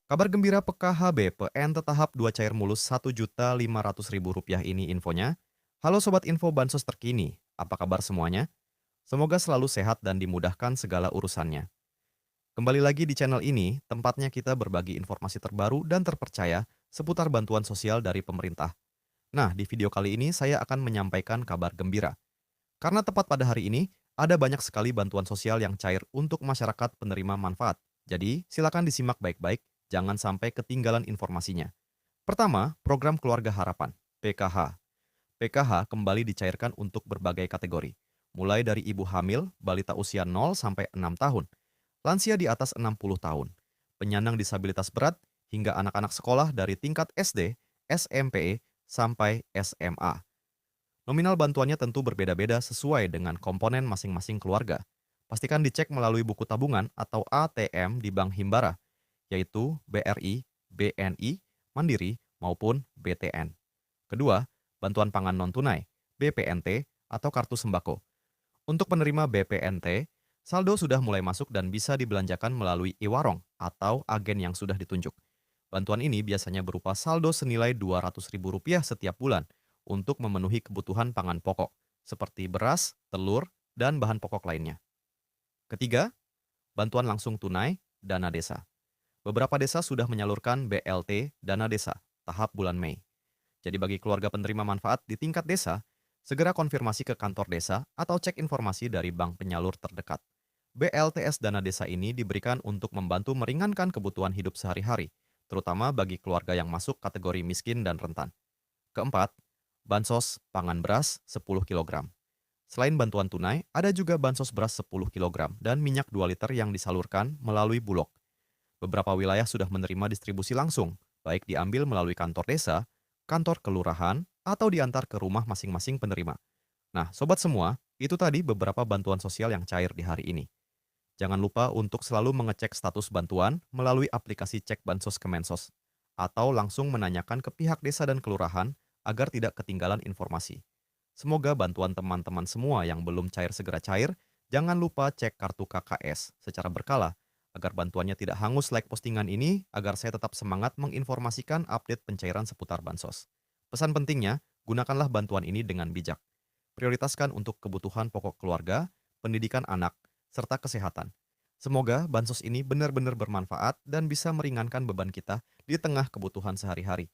Kabar gembira PKH BPN tahap 2 cair mulus Rp1.500.000 ini infonya. Halo Sobat Info Bansos terkini, apa kabar semuanya? Semoga selalu sehat dan dimudahkan segala urusannya. Kembali lagi di channel ini, tempatnya kita berbagi informasi terbaru dan terpercaya seputar bantuan sosial dari pemerintah. Nah, di video kali ini saya akan menyampaikan kabar gembira. Karena tepat pada hari ini, ada banyak sekali bantuan sosial yang cair untuk masyarakat penerima manfaat. Jadi, silakan disimak baik-baik, jangan sampai ketinggalan informasinya. Pertama, program Keluarga Harapan, PKH. PKH kembali dicairkan untuk berbagai kategori, mulai dari ibu hamil, balita usia 0 sampai 6 tahun, lansia di atas 60 tahun, penyandang disabilitas berat, hingga anak-anak sekolah dari tingkat SD, SMP, sampai SMA. Nominal bantuannya tentu berbeda-beda sesuai dengan komponen masing-masing keluarga. Pastikan dicek melalui buku tabungan atau ATM di Bank Himbara, yaitu BRI, BNI, Mandiri, maupun BTN. Kedua, bantuan pangan non-tunai, BPNT, atau kartu sembako. Untuk penerima BPNT, saldo sudah mulai masuk dan bisa dibelanjakan melalui e-warung atau agen yang sudah ditunjuk. Bantuan ini biasanya berupa saldo senilai Rp200.000 setiap bulan untuk memenuhi kebutuhan pangan pokok, seperti beras, telur, dan bahan pokok lainnya. Ketiga, bantuan langsung tunai, dana desa. Beberapa desa sudah menyalurkan BLT dana desa tahap bulan Mei. Jadi bagi keluarga penerima manfaat di tingkat desa, segera konfirmasi ke kantor desa atau cek informasi dari bank penyalur terdekat. BLTS dana desa ini diberikan untuk membantu meringankan kebutuhan hidup sehari-hari, terutama bagi keluarga yang masuk kategori miskin dan rentan. Keempat, bansos pangan beras 10 kg. Selain bantuan tunai, ada juga bansos beras 10 kg dan minyak 2 liter yang disalurkan melalui Bulog. Beberapa wilayah sudah menerima distribusi langsung, baik diambil melalui kantor desa, kantor kelurahan, atau diantar ke rumah masing-masing penerima. Nah, sobat semua, itu tadi beberapa bantuan sosial yang cair di hari ini. Jangan lupa untuk selalu mengecek status bantuan melalui aplikasi Cek Bansos Kemensos, atau langsung menanyakan ke pihak desa dan kelurahan agar tidak ketinggalan informasi. Semoga bantuan teman-teman semua yang belum cair segera cair. Jangan lupa cek kartu KKS secara berkala agar bantuannya tidak hangus like postingan ini agar saya tetap semangat menginformasikan update pencairan seputar bansos. Pesan pentingnya, gunakanlah bantuan ini dengan bijak. Prioritaskan untuk kebutuhan pokok keluarga, pendidikan anak, serta kesehatan. Semoga bansos ini benar-benar bermanfaat dan bisa meringankan beban kita di tengah kebutuhan sehari-hari.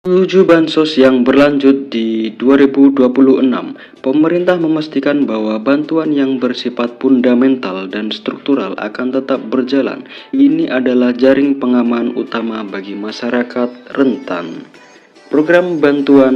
Menuju bansos yang berlanjut di 2026, pemerintah memastikan bahwa bantuan yang bersifat fundamental dan struktural akan tetap berjalan. Ini adalah jaring pengaman utama bagi masyarakat rentan. Program bantuan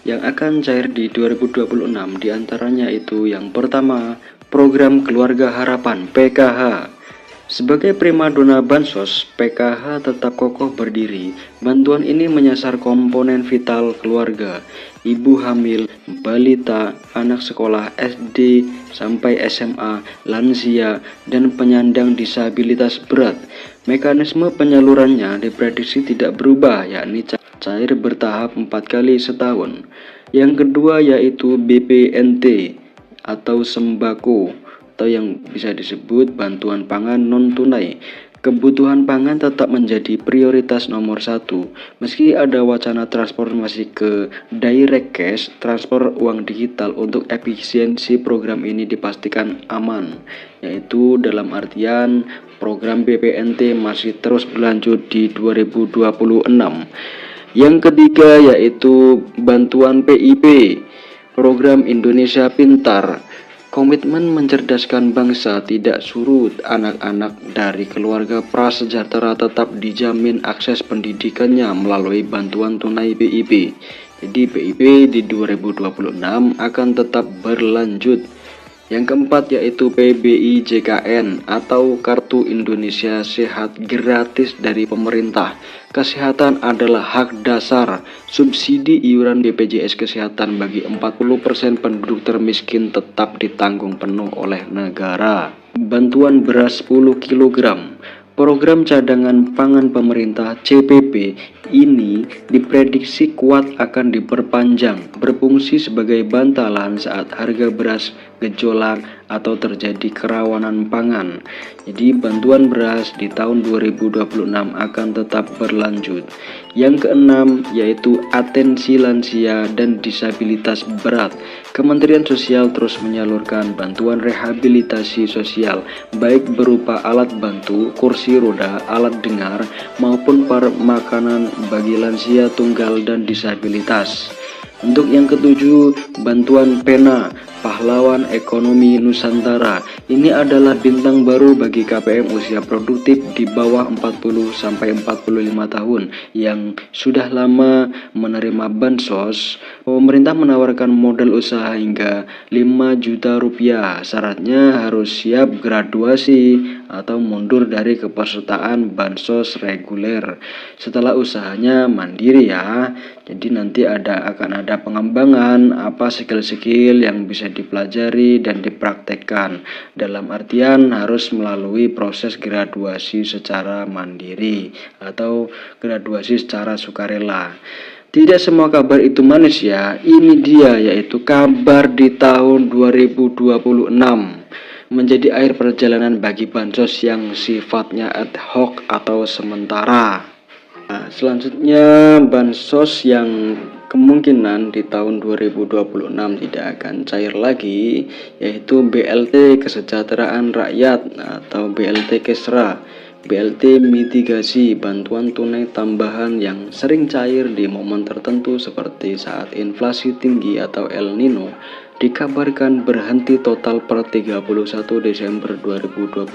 yang akan cair di 2026 diantaranya itu yang pertama, program Keluarga Harapan PKH. Sebagai primadona bansos, PKH tetap kokoh berdiri. Bantuan ini menyasar komponen vital keluarga, ibu hamil, balita, anak sekolah SD sampai SMA, lansia, dan penyandang disabilitas berat. Mekanisme penyalurannya diprediksi tidak berubah, yakni cair bertahap 4 kali setahun. Yang kedua yaitu BPNT atau sembako, atau yang bisa disebut bantuan pangan non-tunai. Kebutuhan pangan tetap menjadi prioritas nomor satu. Meski ada wacana transformasi ke direct cash, transfer uang digital untuk efisiensi program ini dipastikan aman, yaitu dalam artian program BPNT masih terus berlanjut di 2026. Yang ketiga yaitu bantuan PIP, program Indonesia Pintar. Komitmen mencerdaskan bangsa tidak surut. Anak-anak dari keluarga prasejahtera tetap dijamin akses pendidikannya melalui bantuan tunai BIP. Jadi BIP di 2026 akan tetap berlanjut. Yang keempat yaitu PBI JKN atau Kartu Indonesia Sehat gratis dari pemerintah. Kesehatan adalah hak dasar. Subsidi iuran BPJS Kesehatan bagi 40% penduduk termiskin tetap ditanggung penuh oleh negara. Bantuan beras 10 kg. Program cadangan pangan pemerintah CPP ini diprediksi kuat akan diperpanjang, berfungsi sebagai bantalan saat harga beras gejolak atau terjadi kerawanan pangan. Jadi bantuan beras di tahun 2026 akan tetap berlanjut. Yang keenam yaitu atensi lansia dan disabilitas berat. Kementerian Sosial terus menyalurkan bantuan rehabilitasi sosial baik berupa alat bantu, kursi roda, alat dengar maupun makanan bagi lansia tunggal dan disabilitas. Untuk yang ketujuh, bantuan pena pahlawan ekonomi Nusantara. Ini adalah bintang baru bagi KPM usia produktif di bawah 40 sampai 45 tahun yang sudah lama menerima bansos. Pemerintah menawarkan modal usaha hingga 5 juta rupiah. Syaratnya harus siap graduasi atau mundur dari kepesertaan bansos reguler. Setelah usahanya mandiri ya. Jadi nanti akan ada pengembangan apa skill-skill yang bisa dipelajari dan dipraktekkan. Dalam artian harus melalui proses graduasi secara mandiri atau graduasi secara sukarela. Tidak semua kabar itu manis ya. Ini dia yaitu kabar di tahun 2026 menjadi akhir perjalanan bagi bansos yang sifatnya ad hoc atau sementara. Nah, selanjutnya bansos yang kemungkinan di tahun 2026 tidak akan cair lagi yaitu BLT Kesejahteraan Rakyat atau BLT Kesra. BLT mitigasi bantuan tunai tambahan yang sering cair di momen tertentu seperti saat inflasi tinggi atau El Nino dikabarkan berhenti total per 31 Desember 2025.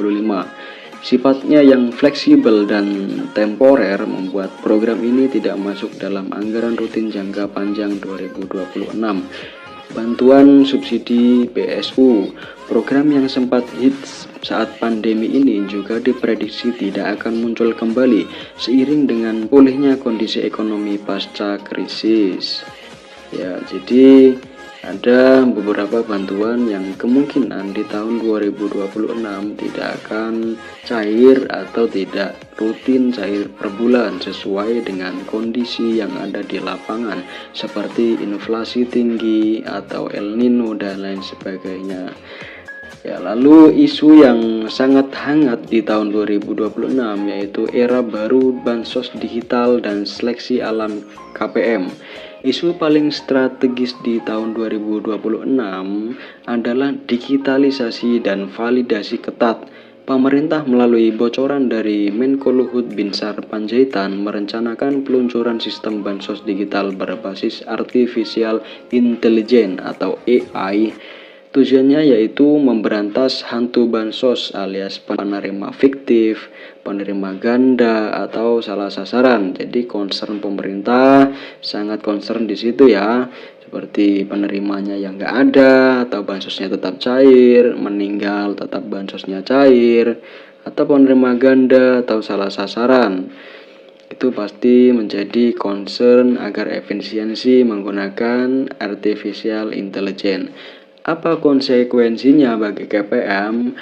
Sifatnya yang fleksibel dan temporer membuat program ini tidak masuk dalam anggaran rutin jangka panjang 2026. Bantuan subsidi BSU, program yang sempat hits saat pandemi ini juga diprediksi tidak akan muncul kembali seiring dengan pulihnya kondisi ekonomi pasca krisis. Ya, jadi ada beberapa bantuan yang kemungkinan di tahun 2026 tidak akan cair atau tidak rutin cair per bulan sesuai dengan kondisi yang ada di lapangan seperti inflasi tinggi atau El Nino dan lain sebagainya. Ya, lalu isu yang sangat hangat di tahun 2026 yaitu era baru bansos digital dan seleksi alam KPM. Isu paling strategis di tahun 2026 adalah digitalisasi dan validasi ketat. Pemerintah melalui bocoran dari Menko Luhut Binsar Panjaitan merencanakan peluncuran sistem bansos digital berbasis Artificial Intelligence atau AI. Tujuannya yaitu memberantas hantu bansos alias penerima fiktif, penerima ganda atau salah sasaran. Jadi concern pemerintah sangat concern di situ ya. Seperti penerimanya yang nggak ada atau bansosnya tetap cair, meninggal tetap bansosnya cair, atau penerima ganda atau salah sasaran. Itu pasti menjadi concern agar efisiensi menggunakan artificial intelligence. Apa konsekuensinya bagi KPM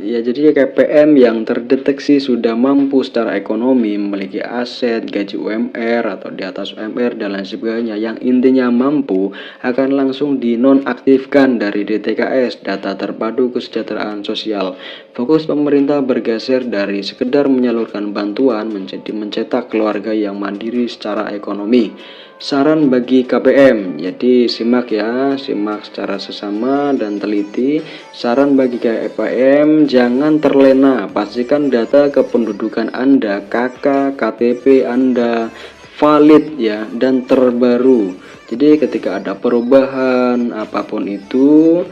jadi KPM yang terdeteksi sudah mampu secara ekonomi, memiliki aset, gaji UMR atau di atas UMR dan lain sebagainya yang intinya mampu akan langsung dinonaktifkan dari DTKS, data terpadu kesejahteraan sosial. Fokus pemerintah bergeser dari sekedar menyalurkan bantuan menjadi mencetak keluarga yang mandiri secara ekonomi. Saran bagi KPM, jadi simak secara sesama dan teliti. Saran bagi KPM, jangan terlena, pastikan data kependudukan Anda, KK, KTP Anda valid ya dan terbaru. Jadi ketika ada perubahan apapun itu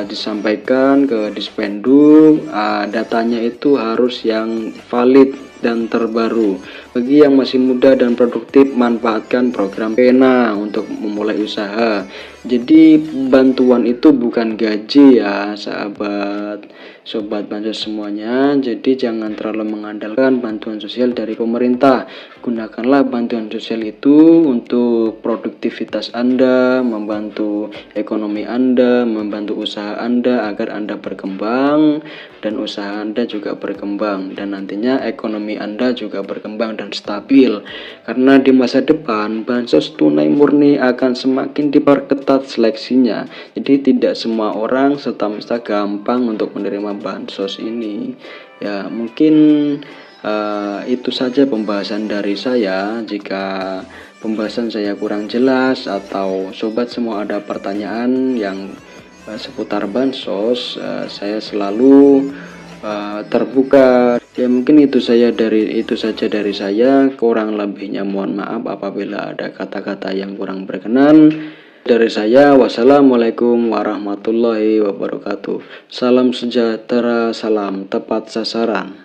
disampaikan ke Dispenduk, datanya itu harus yang valid dan terbaru. Bagi yang masih muda dan produktif, manfaatkan program Pena untuk memulai usaha. Jadi bantuan itu bukan gaji ya, sahabat sobat bansos semuanya. Jadi jangan terlalu mengandalkan bantuan sosial dari pemerintah. Gunakanlah bantuan sosial itu untuk produktivitas Anda, membantu ekonomi Anda, membantu usaha Anda agar Anda berkembang dan usaha Anda juga berkembang, dan nantinya ekonomi Anda juga berkembang dan stabil. Karena di masa depan bansos tunai murni akan semakin diperketat seleksinya. Jadi tidak semua orang serta-merta gampang untuk menerima bansos ini. Ya, mungkin itu saja pembahasan dari saya. Jika pembahasan saya kurang jelas atau sobat semua ada pertanyaan yang seputar bansos, saya selalu terbuka. Ya, mungkin itu saja dari saya. Kurang lebihnya mohon maaf apabila ada kata-kata yang kurang berkenan. Dari saya, wassalamualaikum warahmatullahi wabarakatuh. Salam sejahtera, salam tepat sasaran.